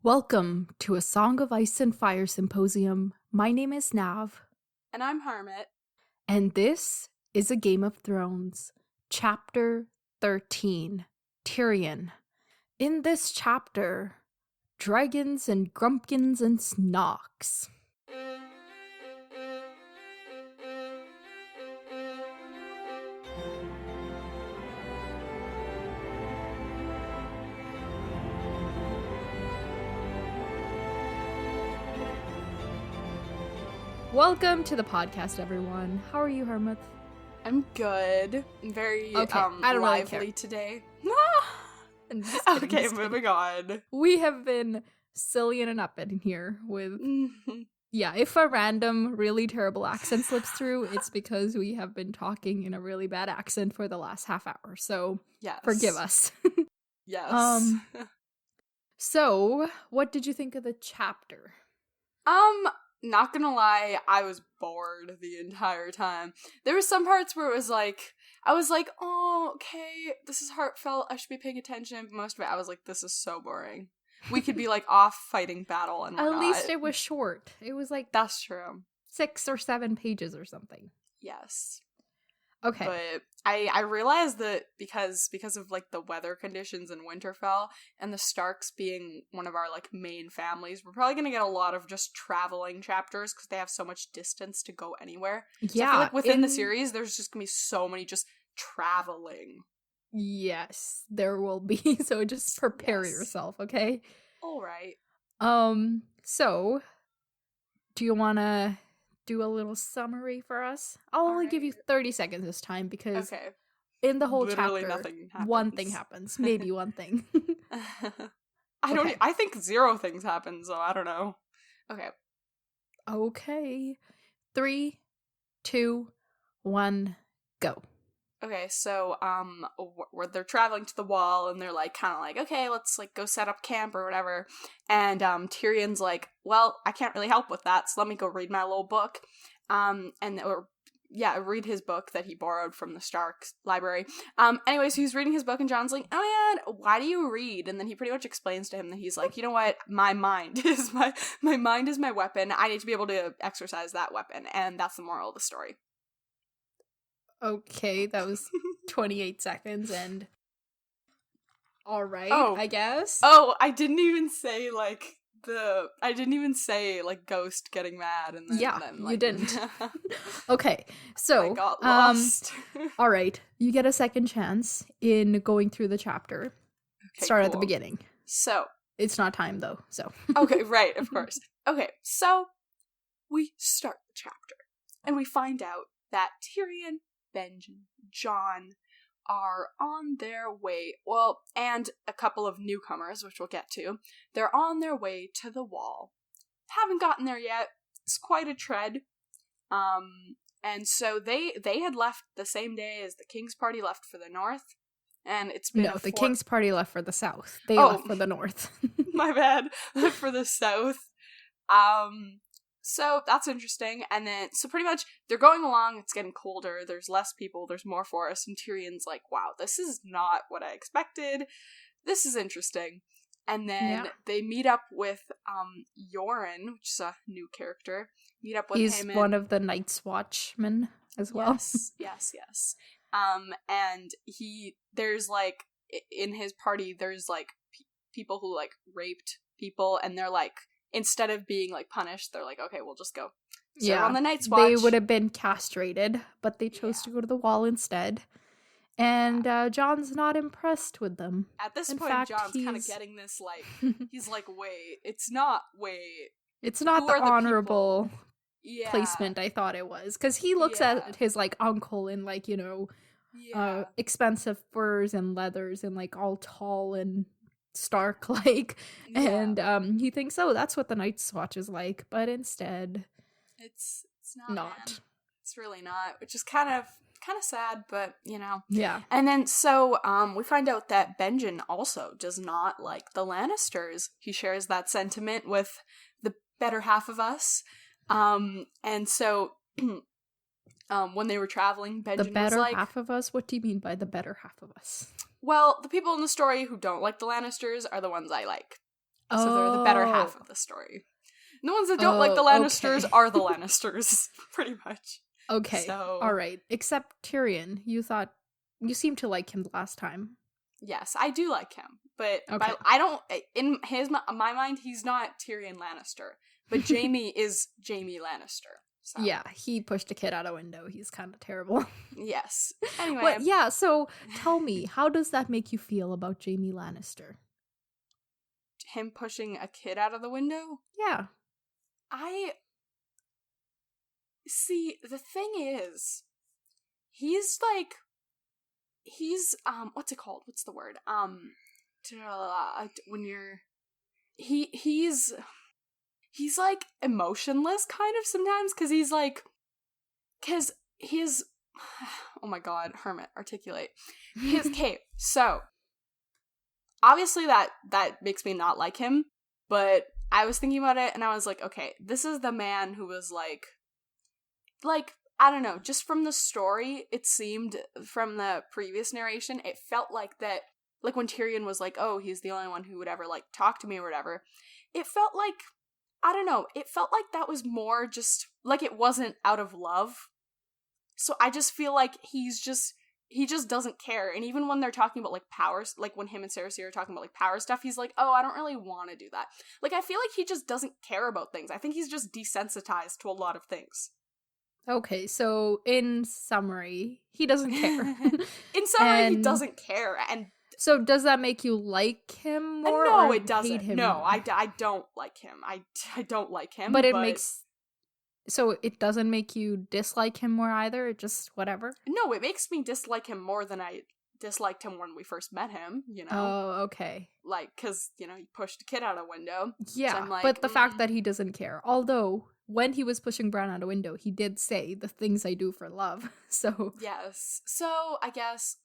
Welcome to a Song of Ice and Fire Symposium. My name is Nav. And I'm Hermit. And this is a Game of Thrones, Chapter 13, Tyrion. In this chapter, dragons and grumpkins and snarks. Welcome to the podcast, everyone. How are you, Hermit? I'm good. I'm very I don't really lively care. today. And just kidding, Okay, just kidding. moving on. We have been sillying it up in here with... Yeah, if a random, really terrible accent slips through, it's because we have been talking in a really bad accent for the last half hour, so Yes. forgive us. Yes. So, what did you think of the chapter? Not gonna lie, I was bored the entire time. There were some parts where it was like, I was like, oh, okay, this is heartfelt, I should be paying attention, but most of it, I was like, this is so boring. We could be, like, off fighting battle, and we're At not. least it was short. It was like That's true. 6 or 7 pages or something. Yes. Okay. But I realized that because of like the weather conditions in Winterfell and the Starks being one of our like main families, we're probably gonna get a lot of just traveling chapters because they have so much distance to go anywhere. So Yeah. I feel like within the series, there's just gonna be so many just traveling. Yes, there will be. So just prepare Yes. yourself, okay? All right. So do you want to do a little summary for us? I'll only give you 30 seconds this time because Okay. in the whole Literally chapter, nothing happens. one thing happens. Maybe one thing. Okay. I think 0 things happen, so I don't know. Okay. Okay. 3, 2, 1, go. Okay, so where they're traveling to the wall, and they're like kind of like, okay, let's like go set up camp or whatever. And Tyrion's like, well, I can't really help with that, so let me go read my little book. Read his book that he borrowed from the Stark's library. Anyways, he's reading his book, and Jon's like, oh yeah, why do you read? And then he pretty much explains to him that he's like, you know what, my mind is my mind is my weapon. I need to be able to exercise that weapon, and that's the moral of the story. Okay, that was 28 seconds and all right, Oh. I guess. Oh, I didn't even say Ghost getting mad and then Yeah, like, you didn't. Okay, so I got lost. all right, you get a second chance in going through the chapter. Okay, Start at the cool. beginning. So, It's not time though, so. okay, right, of course. Okay, so we start the chapter and we find out that Tyrion, Benjen, Jon are on their way, well, and a couple of newcomers, which we'll get to. They're on their way to the wall. Haven't gotten there yet. It's quite a tread. And so they had left the same day as the King's Party left for the north. And it's been No, the King's Party left for the south. They left for the north. My bad. Left for the south. So that's interesting. And then, so pretty much, they're going along, it's getting colder, there's less people, there's more forest, and Tyrion's like, wow, this is not what I expected. This is interesting. And then they meet up with Yoren, which is a new character. Meet up with He's him. one of the Night's Watchmen as well. Yes. And there's like, in his party, there's like people who like raped people, and they're like, instead of being like punished, they're like, okay, we'll just go serve on the Night's Watch. They would have been castrated, but they chose to go to the wall instead. And Jon's not impressed with them. At this In point, fact, Jon's kind of he's- getting this like, he's like, it's not It's not Who the are the honorable yeah, placement I thought it was. Because he looks at his like uncle in like, you know, expensive furs and leathers and like all tall and Stark like, and he thinks, oh, that's what the Night's Watch is like, but instead it's not. not. It's really not, which is kind of sad, but you know. Yeah. And then so we find out that Benjen also does not like the Lannisters. He shares that sentiment with the better half of us. And so when they were traveling, Benjen The better was like, half of us? What do you mean by the better half of us? well, the people in the story who don't like the Lannisters are the ones I like. So they're the better half of the story. And the ones that don't like the Lannisters are the Lannisters, pretty much. Okay. So, all right. Except Tyrion, you seemed to like him last time. Yes, I do like him, but I don't. In my mind, he's not Tyrion Lannister, but Jaime is Jaime Lannister. So. Yeah, he pushed a kid out a window. He's kind of terrible. Yes. Anyway. But yeah, so tell me, how does that make you feel about Jaime Lannister? Him pushing a kid out of the window? Yeah. See, the thing is, he's what's it called? What's the word? When you're, he's like emotionless kind of sometimes, because his, oh my god, Hermit, articulate. Okay, so, obviously that makes me not like him, but I was thinking about it and I was like, okay, this is the man who was like, I don't know, just from the story, it seemed, from the previous narration, it felt like that, like when Tyrion was like, oh, he's the only one who would ever, like, talk to me or whatever, it felt like, I don't know, it felt like that was more just, like, it wasn't out of love. So I just feel like he just doesn't care. And even when they're talking about, like, powers, like, when him and Cersei are talking about, like, power stuff, he's like, oh, I don't really want to do that. Like, I feel like he just doesn't care about things. I think he's just desensitized to a lot of things. Okay, so in summary, he doesn't care. In summary, he doesn't care. And so does that make you like him more? No, it doesn't. Hate him no, more? I don't like him. I don't like him. But it makes... So it doesn't make you dislike him more either? It just whatever? No, it makes me dislike him more than I disliked him when we first met him, you know? Oh, okay. Like, because, you know, he pushed a kid out a window. Yeah, so I'm like, but the fact that he doesn't care. Although, when he was pushing Bran out a window, he did say, the things I do for love. So... Yes. So, I guess,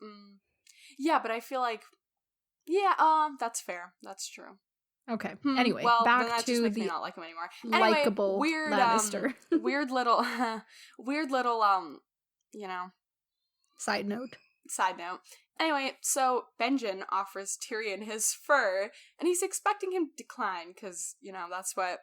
yeah, but I feel like, yeah, that's fair. That's true. Okay. Anyway, well, back to the not like him anymore. Anyway, likable weird, Lannister. weird little, you know. Side note. Anyway, so Benjen offers Tyrion his fur, and he's expecting him to decline because, you know, that's what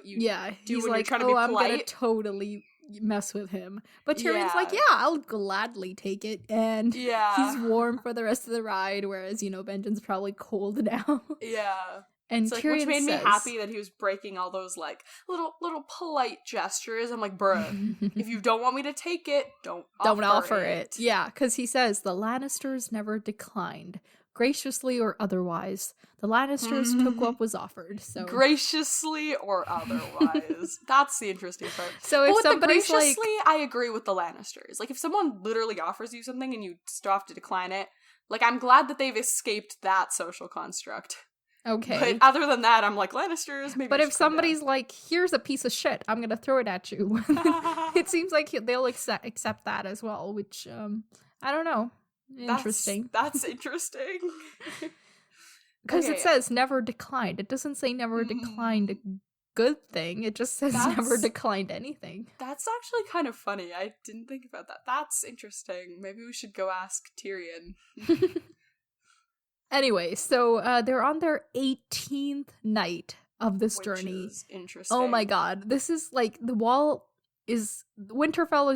you do when you're trying to be polite. I'm gonna totally mess with him. But Tyrion's like, yeah, I'll gladly take it, and he's warm for the rest of the ride, whereas, you know, Benjen's probably cold now. Yeah. And so, Tyrion which made me happy that he was breaking all those, like, little polite gestures. I'm like, bruh, if you don't want me to take it, don't offer it. Yeah, because he says, the Lannisters never declined, graciously or otherwise. The Lannisters took what was offered, so... Graciously or otherwise. That's the interesting part. So if somebody's graciously, I agree with the Lannisters. Like, if someone literally offers you something and you still have to decline it, like, I'm glad that they've escaped that social construct. Okay. But other than that, I'm like, Lannisters, maybe. But if somebody's like, here's a piece of shit, I'm gonna throw it at you. It seems like they'll accept that as well, which, I don't know. Interesting. That's interesting. Because it says never declined. It doesn't say never declined a good thing. It just says never declined anything. That's actually kind of funny. I didn't think about that. That's interesting. Maybe we should go ask Tyrion. Anyway, so they're on their 18th night of this journey. Is interesting. Oh my god. This is like, Winterfell is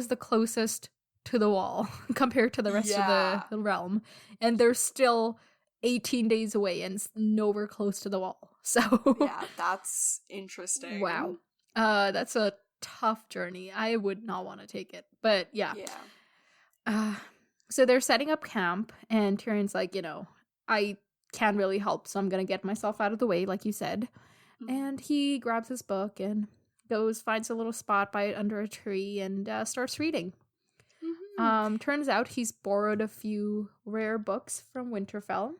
the closest to the wall compared to the rest of the realm. And they're still 18 days away and nowhere close to the wall. So yeah, that's interesting. Wow. That's a tough journey. I would not want to take it. But yeah. So they're setting up camp and Tyrion's like, you know, I can't really help, so I'm gonna get myself out of the way, like you said. And he grabs his book and finds a little spot by it under a tree and starts reading. Turns out he's borrowed a few rare books from Winterfell.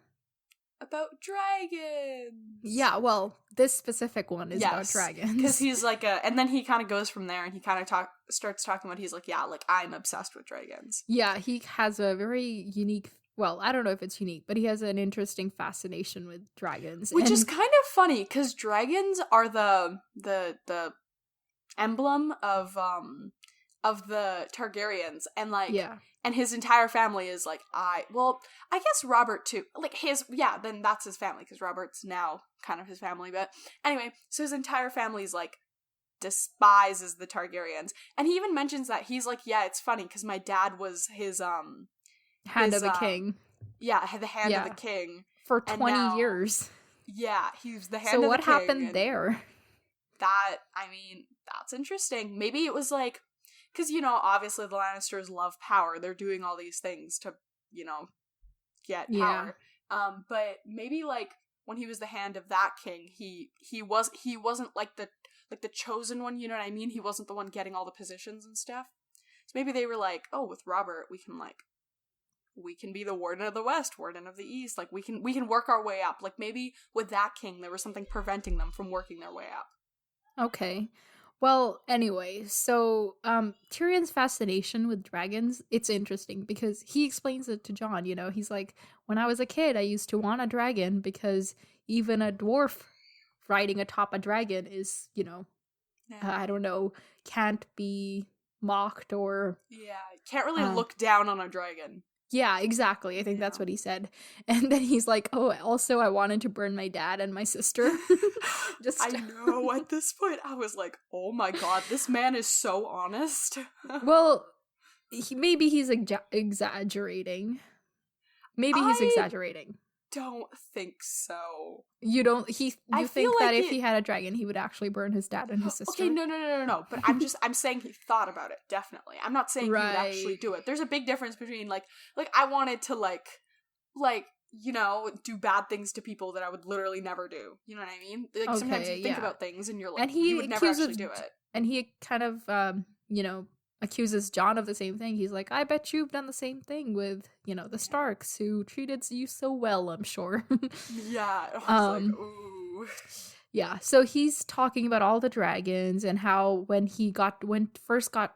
About dragons! Yeah, well, this specific one is about dragons. Because he's like and then he kind of goes from there and he kind of starts talking about, he's like, yeah, like, I'm obsessed with dragons. Yeah, he has a very unique, well, I don't know if it's unique, but he has an interesting fascination with dragons. Which is kind of funny, because dragons are the emblem of the Targaryens, and like, and his entire family is like, I guess Robert too, like then that's his family, because Robert's now kind of his family, but anyway, so his entire family's like despises the Targaryens, and he even mentions that he's like, yeah, it's funny because my dad was his hand of the king. Yeah, the hand of the king for 20 years. Yeah, he was the hand of the king. So what happened there? That, I mean, that's interesting. Maybe it was like, because, you know, obviously the Lannisters love power. They're doing all these things to, you know, get power. But maybe like when he was the hand of that king, he wasn't like the chosen one, you know what I mean? He wasn't the one getting all the positions and stuff. So maybe they were like, oh, with Robert, we can be the Warden of the West, Warden of the East. Like, we can work our way up. Like, maybe with that king, there was something preventing them from working their way up. Okay. Well, anyway, so Tyrion's fascination with dragons, it's interesting because he explains it to Jon, you know, he's like, when I was a kid, I used to want a dragon because even a dwarf riding atop a dragon is, you know, I don't know, can't be mocked or... Yeah, can't really look down on a dragon. Yeah, exactly. I think that's what he said. And then he's like, oh, also I wanted to burn my dad and my sister. I know, at this point I was like, oh my god, this man is so honest. Well, maybe he's exaggerating. Maybe he's exaggerating. Don't think so. You think that if he had a dragon, he would actually burn his dad and his sister? Okay, no. But I'm saying he thought about it, definitely. I'm not saying he would actually do it. There's a big difference between, like I wanted to, like, you know, do bad things to people that I would literally never do. You know what I mean? Like, sometimes you think about things and you're like, and you would never actually do it. And he kind of, you know, accuses Jon of the same thing. He's like, I bet you've done the same thing with, you know, the Starks who treated you so well, I'm sure. Yeah. I was like, ooh. Yeah, so he's talking about all the dragons and how when he first got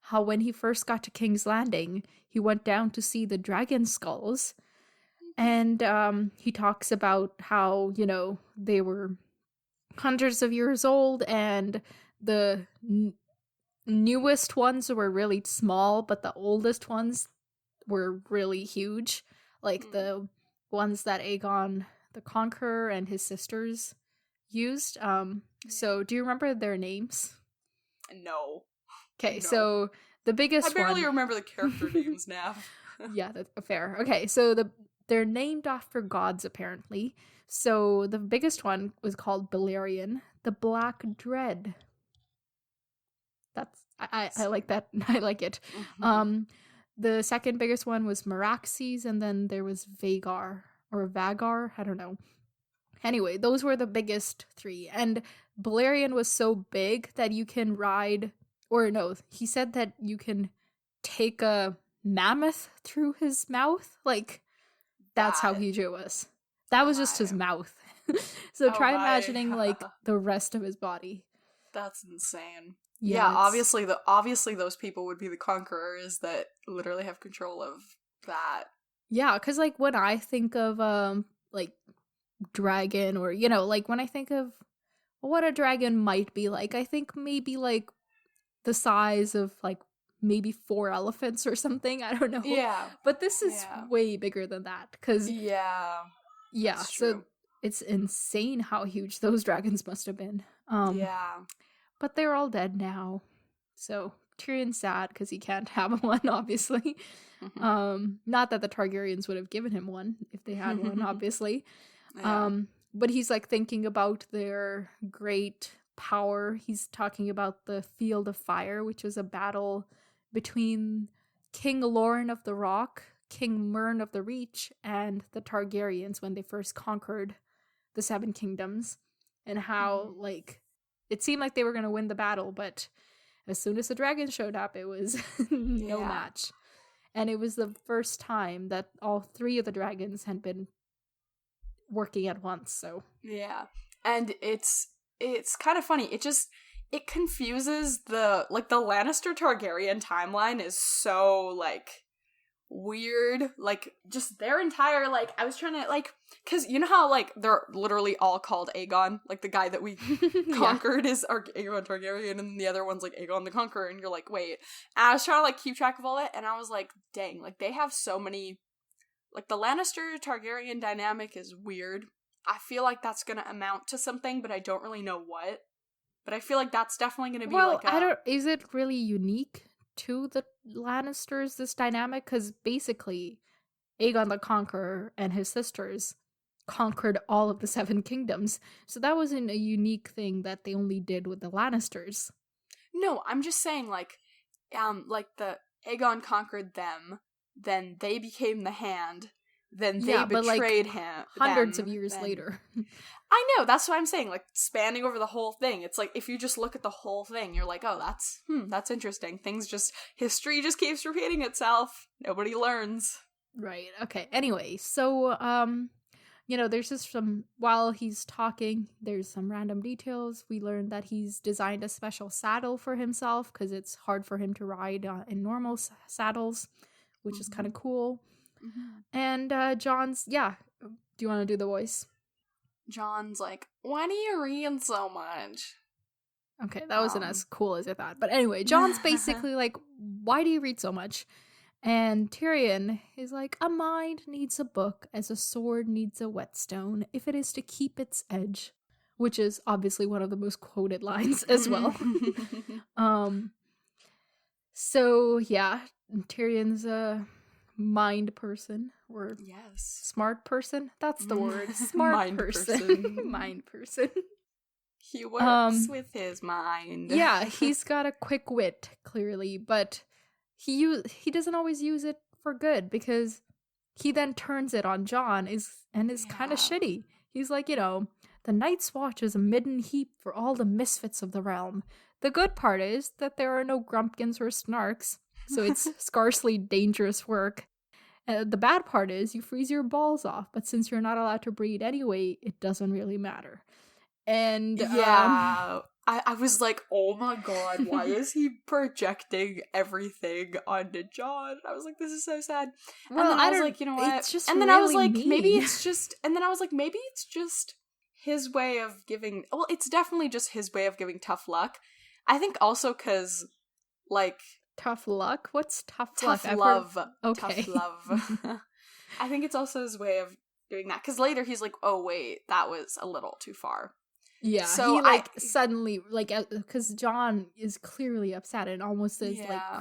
to King's Landing, he went down to see the dragon skulls. And he talks about how, you know, they were hundreds of years old and the newest ones were really small, but the oldest ones were really huge, like the ones that Aegon the Conqueror and his sisters used. So do you remember their names? No. Okay, so the biggest one... I barely remember the character names now. Yeah, that's fair. Okay, so they're named after gods, apparently. So the biggest one was called Balerion, the Black Dread. That's I like that. I like it. Mm-hmm. The second biggest one was Meraxes, and then there was Vagar. I don't know. Anyway, those were the biggest three. And Balerion was so big that you can ride, or no, he said that you can take a mammoth through his mouth. Like, that's how huge it was. That was just his mouth. So try imagining, like, the rest of his body. That's insane. Yeah, obviously those people would be the conquerors that literally have control of that. Yeah, because, like, when I think of, like, dragon, or, you know, like, when I think of what a dragon might be like, I think maybe, like, the size of, like, maybe 4 elephants or something. I don't know. Yeah. But this is way bigger than that, because... Yeah, so it's insane how huge those dragons must have been. But they're all dead now. So Tyrion's sad because he can't have one, obviously. Not that the Targaryens would have given him one if they had one, obviously. But he's, like, thinking about their great power. He's talking about the Field of Fire, which was a battle between King Loren of the Rock, King Mern of the Reach, and the Targaryens when they first conquered the Seven Kingdoms. And how, like... It seemed like they were going to win the battle, but as soon as the dragon showed up, it was no match. And it was the first time that all 3 of the dragons had been working at once, so... Yeah. And it's kind of funny. It confuses the Lannister Targaryen timeline is so, like... weird, like, just their entire, like, I was trying to, like, because you know how, like, they're literally all called Aegon, like, the guy that we conquered is our Aegon Targaryen, and the other one's, like, Aegon the Conqueror, and you're like, wait, and I was trying to, like, keep track of all that, and I was like, dang, like, they have so many, like, the Lannister Targaryen dynamic is weird, I feel like that's gonna amount to something, but I don't really know what. But I feel like that's definitely gonna be is it really unique to the Lannisters, this dynamic? Because basically, Aegon the Conqueror and his sisters conquered all of the Seven Kingdoms. So that wasn't a unique thing that they only did with the Lannisters. No, I'm just saying, like the Aegon conquered them, then they became the Hand, then they betrayed him. Hundreds of years later. I know, that's what I'm saying, like, spanning over the whole thing. It's like, if you just look at the whole thing, you're like, oh, that's interesting. History just keeps repeating itself. Nobody learns. Right, okay. Anyway, so, there's just while he's talking, there's some random details. We learned that he's designed a special saddle for himself, because it's hard for him to ride in normal saddles, which is kind of cool. Mm-hmm. And Jon's, do you want to do the voice? Jon's like, why do you read so much? Okay, that wasn't as cool as I thought. But anyway, Jon's basically like, why do you read so much? And Tyrion is like, a mind needs a book as a sword needs a whetstone if it is to keep its edge. Which is obviously one of the most quoted lines as well. So, yeah, Tyrion's a mind person, or smart person. That's the word. Smart mind person. Mind person. He works with his mind. Yeah, he's got a quick wit, clearly, but he doesn't always use it for good, because he then turns it on Jon is kind of shitty. He's like, the Night's Watch is a midden heap for all the misfits of the realm. The good part is that there are no grumpkins or snarks, so it's scarcely dangerous work. The bad part is you freeze your balls off, but since you're not allowed to breed anyway, it doesn't really matter. And I was like, oh my god, why is he projecting everything onto Jon? I was like, this is so sad. Well, and then I was like, you know what? And then I was like, maybe it's just his way of giving. Well, it's definitely just his way of giving tough luck. I think also because, like, tough luck? What's tough luck? Tough love. Okay. Tough love. I think it's also his way of doing that. Because later he's like, oh, wait, that was a little too far. Yeah, so he, suddenly, because Jon is clearly upset and almost is,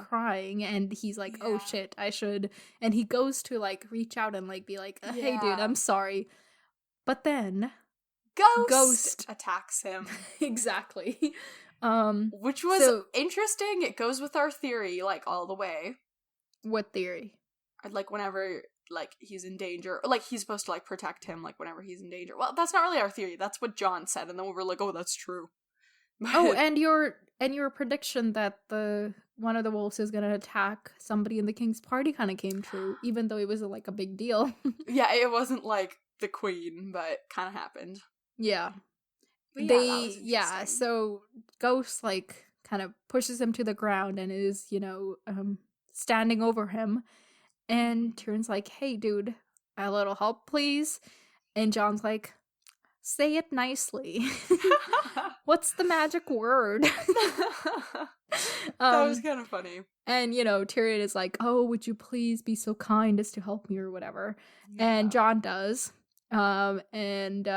crying. And he's like, oh, shit, I should. And he goes to, reach out and, be like, hey, dude, I'm sorry. But then Ghost attacks him. Exactly. Which was interesting. It goes with our theory, all the way. What theory? Whenever, he's in danger. He's supposed to, protect him, whenever he's in danger. Well, that's not really our theory. That's what Jon said, and then we were like, oh, that's true. Oh, and your prediction that one of the wolves is gonna attack somebody in the king's party kind of came true, even though it wasn't, a big deal. Yeah, it wasn't, the queen, but kind of happened. Yeah. So Ghost kind of pushes him to the ground and is, standing over him, and Tyrion's like, hey dude, a little help please? And Jon's like, say it nicely. What's the magic word? That was kind of funny. And Tyrion is like, oh, would you please be so kind as to help me or whatever. And Jon does. And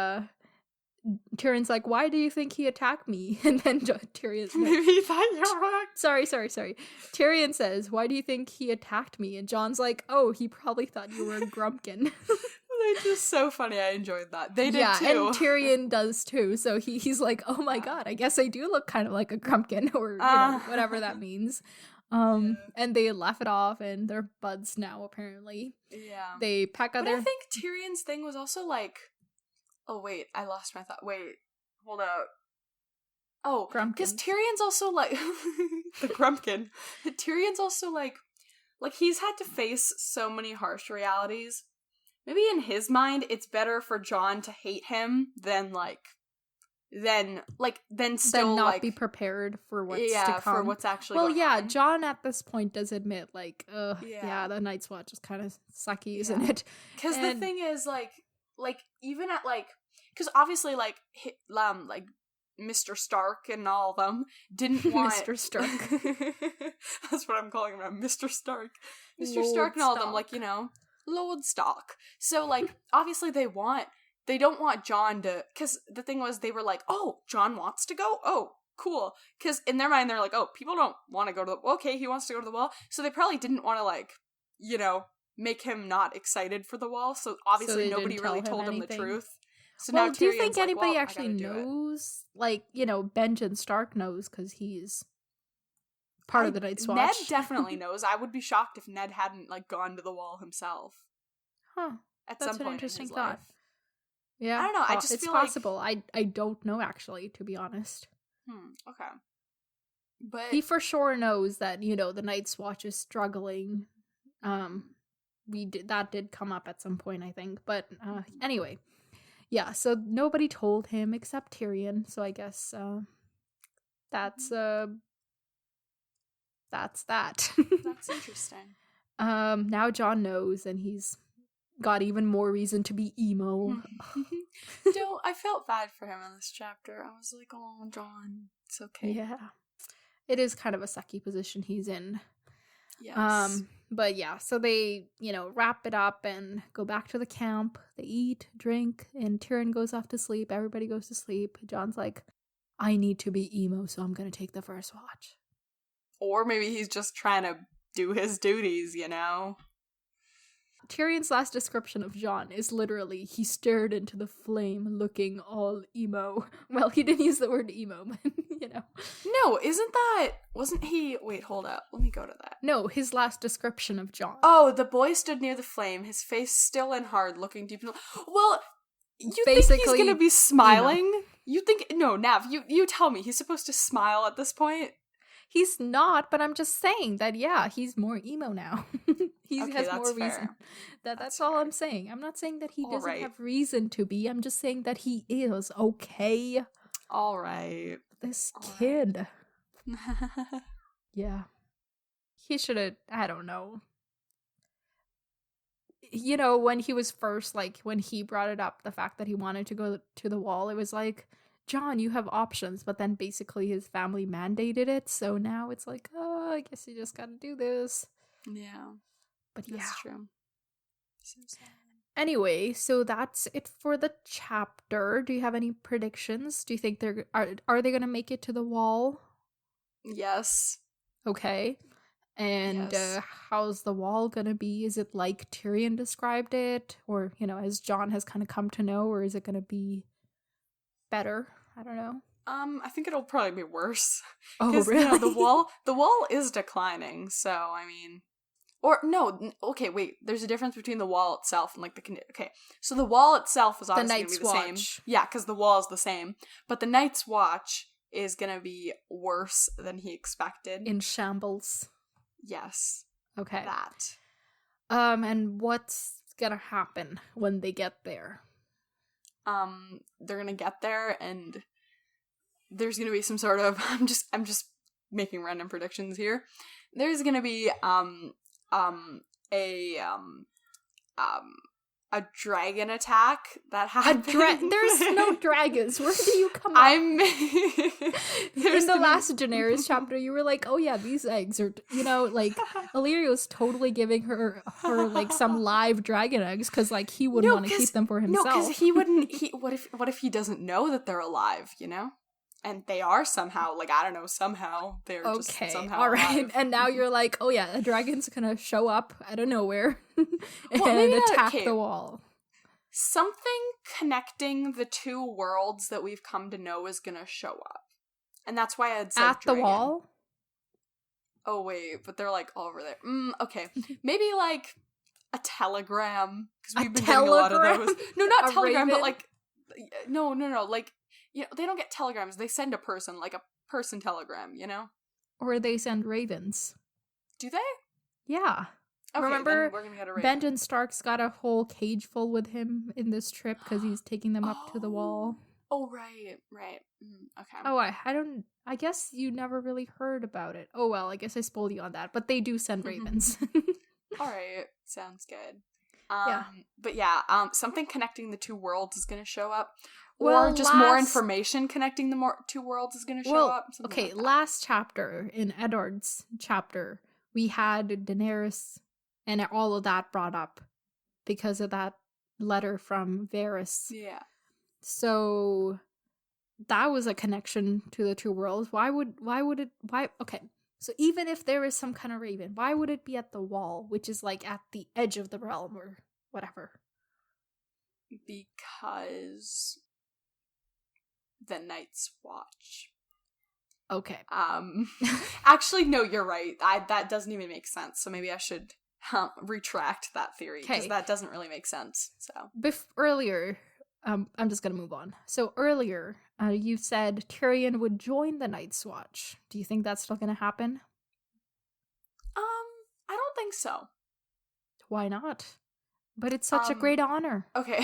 Tyrion's like, why do you think he attacked me? And then Tyrion's like, maybe he thought you were wrong. Sorry. Tyrion says, why do you think he attacked me? And Jon's like, oh, he probably thought you were a grumpkin. They're just so funny. I enjoyed that. They did too. And Tyrion does too. So he's like, oh my god, I guess I do look kind of like a grumpkin, or whatever that means. And they laugh it off, and they're buds now, apparently. Yeah. They pack up I think Tyrion's thing was also oh wait, I lost my thought. Wait, hold up. Oh, because Tyrion's also the grumpkin. Tyrion's also he's had to face so many harsh realities. Maybe in his mind, it's better for Jon to hate him than still not be prepared for what's to come. For what's actually going on. Jon at this point does admit the Night's Watch is kind of sucky, isn't it? Because the thing is even at because obviously Mr. Stark and all of them didn't want Mr. Stark. That's what I'm calling him, Mr. Stark. Mr. Lord Stark and all Stark. of them, Lord Stark. So obviously they want they don't want Jon to, because the thing was, they were like, oh, Jon wants to go? Oh, cool. Because in their mind, they're like, oh, people don't want to go to the, okay, he wants to go to the wall. So they probably didn't want to, like, you know, make him not excited for the wall. So obviously nobody really told him the truth. So well, now do you think like, anybody well, actually knows? Like, you know, Benjen Stark knows because he's part of the Night's Watch. Ned definitely knows. I would be shocked if Ned hadn't, like, gone to the wall himself. Huh. At That's some point an interesting in his thought. life. Yeah. I don't know. I just it's feel possible. Like... I don't know, actually, to be honest. Okay. But he for sure knows that, you know, the Night's Watch is struggling. That did come up at some point, I think. But anyway. Yeah, so nobody told him except Tyrion, so I guess that's that. That's interesting. Now Jon knows, and he's got even more reason to be emo. No, I felt bad for him in this chapter. I was like, oh, Jon, it's okay. Yeah. It is kind of a sucky position he's in. Yes. But yeah, so they, you know, wrap it up and go back to the camp. They eat, drink, and Tyrion goes off to sleep. Everybody goes to sleep. Jon's like, I need to be emo, so I'm gonna take the first watch. Or maybe he's just trying to do his duties, you know? Tyrion's last description of Jon is literally, he stared into the flame looking all emo. Well, he didn't use the word emo, but, you know. No, wasn't he, wait, hold up, let me go to that. No, his last description of Jon. Oh, the boy stood near the flame, his face still and hard, looking deep in the... Well, you basically, think he's gonna be smiling? Emo. You think... No, Nav, you tell me, he's supposed to smile at this point? He's not, but I'm just saying that, yeah, he's more emo now. He has more reason. That's all I'm saying. I'm not saying that he doesn't have reason to be. I'm just saying that he is, okay? All right. This kid. Yeah. He should have, I don't know. You know, when he was first, like, when he brought it up, the fact that he wanted to go to the wall, it was like, Jon, you have options, but then basically his family mandated it, so now it's like, oh, I guess you just gotta do this. Yeah. But that's true. So sad. Anyway, so that's it for the chapter. Do you have any predictions? Do you think are they gonna make it to the wall? Yes. Okay. And yes. How's the wall gonna be? Is it like Tyrion described it? Or, you know, as Jon has kind of come to know, or is it gonna be better? I don't know. I think it'll probably be worse. Oh, really? You know, the wall is declining, so I mean, or no, okay, wait. There's a difference between the wall itself and like the okay. So the wall itself is obviously gonna be the same. Yeah, because the wall is the same, but the Night's Watch is gonna be worse than he expected. In shambles. Yes. Okay. That. And what's gonna happen when they get there? They're gonna get there and there's gonna be some sort of I'm just making random predictions here. There's gonna be a dragon attack that happened. There's no dragons. Where do you come up? In the last Daenerys chapter, you were like, oh yeah, these eggs are, you know, like, Illyrio was totally giving her like some live dragon eggs because like he wouldn't want to keep them for himself. No, because he wouldn't. What if he doesn't know that they're alive? You know. And they are somehow, like, I don't know, somehow they're just somehow all right. alive. And now you're like, oh yeah, a dragon's gonna show up out of nowhere and attack the wall. Something connecting the two worlds that we've come to know is gonna show up. And that's why I had said at dragon. The wall? Oh wait, but they're like all over there. Okay. Maybe like a telegram. Because we've been getting a lot of those. No, not telegram, but like, no, like, you know, they don't get telegrams. They send a person, like a person telegram, you know? Or they send ravens. Do they? Yeah. Okay, remember, we're gonna get a raven. Benjen Stark's got a whole cage full with him in this trip because he's taking them up to the wall. Oh, right. Okay. Oh, I guess you never really heard about it. Oh, well, I guess I spoiled you on that. But they do send ravens. All right. Sounds good. Yeah. But yeah, something connecting the two worlds is gonna show up. Or just more information connecting the two worlds is going to show up. Okay, like last chapter, in Eddard's chapter, we had Daenerys and all of that brought up because of that letter from Varys. Yeah. So that was a connection to the two worlds. Why? Okay. So even if there is some kind of raven, why would it be at the wall, which is like at the edge of the realm or whatever? Because the Night's Watch. Okay. Actually, no, you're right. That doesn't even make sense. So maybe I should retract that theory, because that doesn't really make sense. So earlier, I'm just gonna move on. So earlier, you said Tyrion would join the Night's Watch. Do you think that's still gonna happen? I don't think so. Why not? But it's such a great honor. Okay.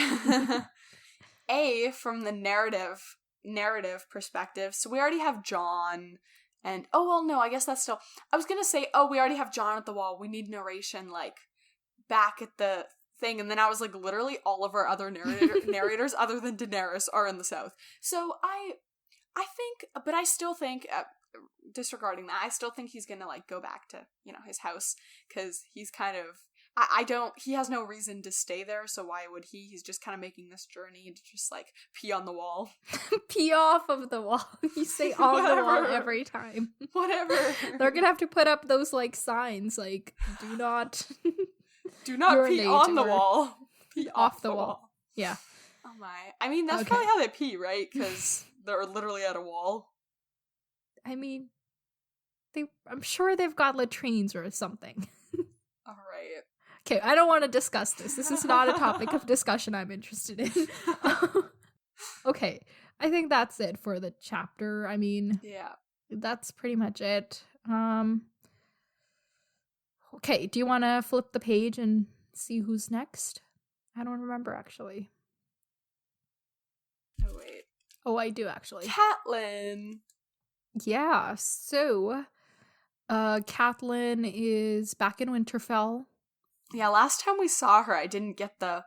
From the narrative perspective, so we already have Jon, and I guess that's still, I was gonna say, we already have Jon at the wall, we need narration like back at the thing, and then I was like, literally all of our other narrators other than Daenerys are in the south. So I think, but I still think, disregarding that, I still think he's gonna like go back to, his house, because he's kind of, he has no reason to stay there, so why would he? He's just kind of making this journey to just, like, pee on the wall. Pee off of the wall. You say on the wall every time. Whatever. They're gonna have to put up those, like, signs, like, do not pee on the wall. Pee off the wall. Yeah. Oh my. I mean, that's probably how they pee, right? Because they're literally at a wall. I mean, I'm sure they've got latrines or something. All right. Okay, I don't want to discuss this. This is not a topic of discussion I'm interested in. Okay, I think that's it for the chapter. I mean, yeah, that's pretty much it. Okay, do you want to flip the page and see who's next? I don't remember, actually. Oh, wait. Oh, I do, actually. Catelyn! Yeah, so, Catelyn is back in Winterfell. Yeah, last time we saw her, I didn't get the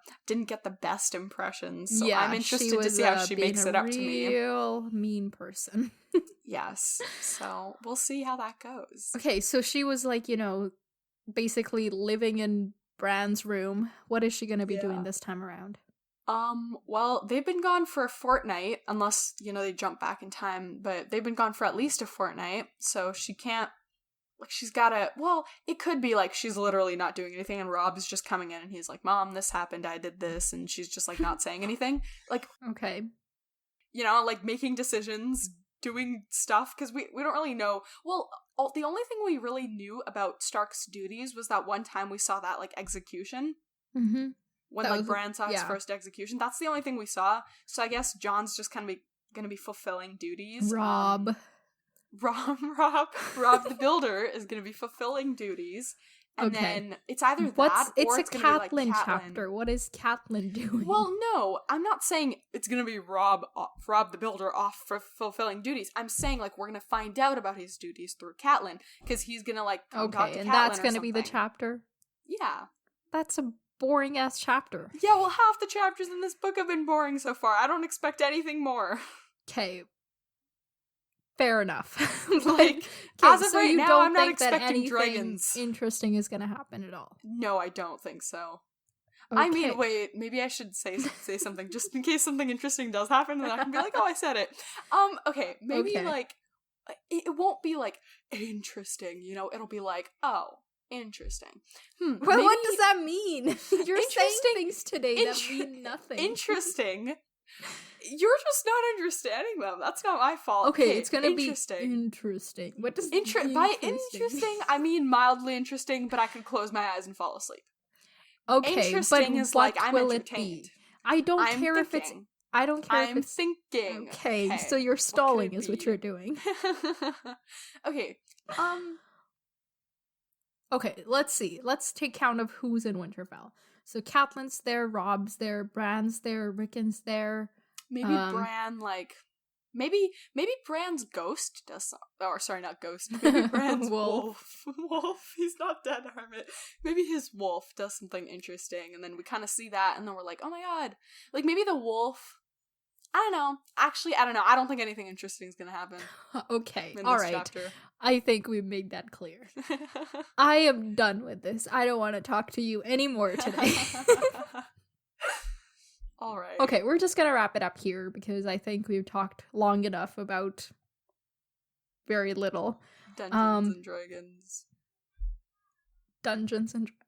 best impressions. So yeah, I'm interested to see how she makes it up to me. Real mean person. Yes. So we'll see how that goes. Okay, so she was like, basically living in Bran's room. What is she gonna be doing this time around? Well, they've been gone for a fortnight, unless, they jump back in time, but they've been gone for at least a fortnight, so she can't, like, she's gotta, it could be, like, she's literally not doing anything, and Rob is just coming in, and he's like, Mom, this happened, I did this, and she's just, like, not saying anything. Like, okay. Like, making decisions, doing stuff, because we don't really know. Well, the only thing we really knew about Stark's duties was that one time we saw that, like, execution. Mm-hmm. When, that like, Bran saw his first execution. That's the only thing we saw. So I guess Jon's just kind of gonna be fulfilling duties. Rob the Builder is going to be fulfilling duties, and then it's either that or it's going to be like Catelyn chapter. What is Catelyn doing? Well, no, I'm not saying it's going to be Rob the Builder off for fulfilling duties. I'm saying, like, we're going to find out about his duties through Catelyn, because he's going to, like, talk to Catelyn, and that's going to be the chapter. Yeah, that's a boring ass chapter. Yeah, well, half the chapters in this book have been boring so far. I don't expect anything more. Okay. Fair enough. Like, as of right now, I'm not expecting dragons. Interesting is going to happen at all. No, I don't think so. Okay. I mean, wait, maybe I should say something just in case something interesting does happen, and I can be like, oh, I said it. Okay, maybe like it won't be like interesting, it'll be like, oh, interesting. Well, what does that mean? You're saying things today that mean nothing. Interesting. You're just not understanding them. That's not my fault. Okay, it's gonna be interesting. What does by interesting? I mean mildly interesting, but I could close my eyes and fall asleep. Okay, interesting but is like I'm It entertained. be? I don't care if it's. I don't care if it's thinking. Okay, so you're stalling is what you're doing. Okay. Okay, let's see. Let's take count of who's in Winterfell. So Catelyn's there, Rob's there, Bran's there, Rickon's there. Maybe Bran, like, maybe Bran's ghost does or sorry, not ghost. Maybe Bran's wolf. Wolf. He's not dead, Hermit. Maybe his wolf does something interesting, and then we kind of see that, and then we're like, oh my god. Like, maybe the wolf. I don't know. Actually, I don't know. I don't think anything interesting is gonna happen. Okay. All right. Chapter. I think we made that clear. I am done with this. I don't want to talk to you anymore today. All right. Okay, we're just gonna wrap it up here because I think we've talked long enough about very little. Dungeons and Dragons.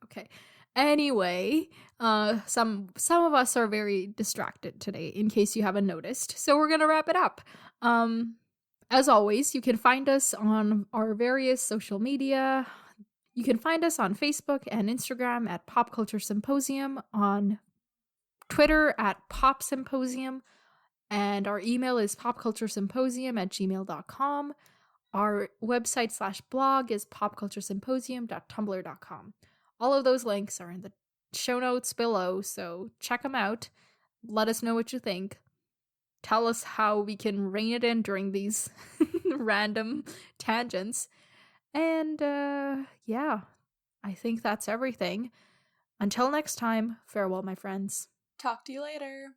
Okay. Anyway, some of us are very distracted today, in case you haven't noticed. So we're gonna wrap it up. As always, you can find us on our various social media. You can find us on Facebook and Instagram at Pop Culture Symposium, on Twitter at Pop Symposium, and our email is popculturesymposium@gmail.com. Our website /blog is popculturesymposium.tumblr.com. All of those links are in the show notes below, so check them out. Let us know what you think. Tell us how we can rein it in during these random tangents. And yeah, I think that's everything. Until next time, farewell, my friends. Talk to you later.